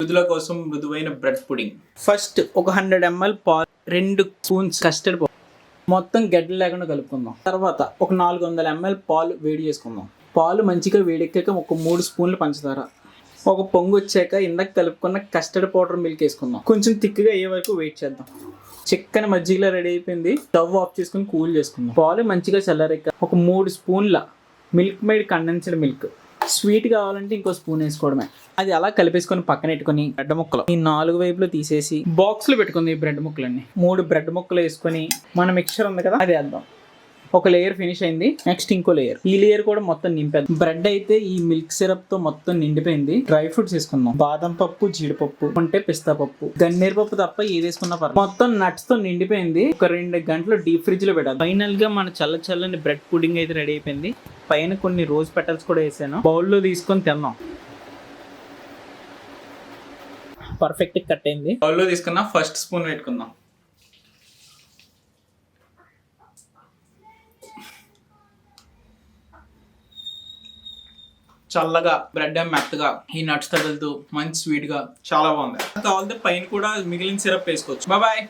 మృదుల కోసం మృదువైన bread pudding. First ఒక 100 ml పాలు, 2 స్పూన్స్ కస్టర్డ్ పౌడర్ మొత్తం గడ్డలు లేకుండా కలుపుకుందాం. తర్వాత ఒక 400 ml పాలు వేడి చేసుకుందాం. పాలు మంచిగా వేడెక్కాక ఒక 3 స్పూన్లు పంచదార, ఒక పొంగు వచ్చాక ఇందాక కలుపుకున్న కస్టర్డ్ పౌడర్ మిల్క్ వేసుకుందాం. కొంచెం థిక్గా అయ్యే వరకు వెయిట్ చేద్దాం. చిక్కని మజ్జిగలా రెడీ అయిపోయింది. స్టవ్ ఆఫ్ చేసుకుని కూల్ చేసుకుందాం. పాలు మంచిగా చల్లారాక ఒక 3 స్పూన్ల milk made condensed milk, sweet కావాలంటే ఇంకో స్పూన్ వేసుకోవడమే. అది అలా కలిపేసుకొని పక్కన పెట్టుకుని బ్రెడ్ ముక్కలు ఈ 4 వైపులు తీసేసి బాక్స్లో పెట్టుకుంది. ఈ బ్రెడ్ ముక్కలన్నీ 3 బ్రెడ్ ముక్కలు వేసుకొని మన మిక్చర్ ఉంది కదా అది వేద్దాం. ఒక లేయర్ ఫినిష్ అయింది. నెక్స్ట్ ఇంకో లేయర్, ఈ లేయర్ కూడా మొత్తం నింపేద్దాం. బ్రెడ్ అయితే ఈ మిల్క్ సిరప్ తో మొత్తం నిండిపోయింది. డ్రై ఫ్రూట్స్ వేసుకుందాం. బాదం పప్పు, జీడిపప్పు అంటే పిస్తా పప్పు, గన్నేరు పప్పు తప్ప ఏది వేసుకున్నా పర్లేదు. మొత్తం నట్స్ తో నిండిపోయింది. ఒక 2 గంటలు డీప్ ఫ్రిడ్జ్ లో పెట్టాలి. ఫైనల్ గా మన చల్లని బ్రెడ్ పుడింగ్ అయితే రెడీ అయిపోయింది. పైన కొన్ని రోజ్ పెటల్స్ కూడా వేసాను. బౌల్లో తీసుకొని తిందాం. పర్ఫెక్ట్ కట్ అయింది. బౌల్లో తీసుకున్నా. ఫస్ట్ స్పూన్ పెట్టుకుందాం. చల్లగా బ్రెడ్ మెత్తగా ఈ నట్స్ తగులుతూ మంచి స్వీట్ గా చాలా బాగుంది. కావాలంటే పైన కూడా మిగిలిన సిరప్ వేసుకోవచ్చు. బాయ్.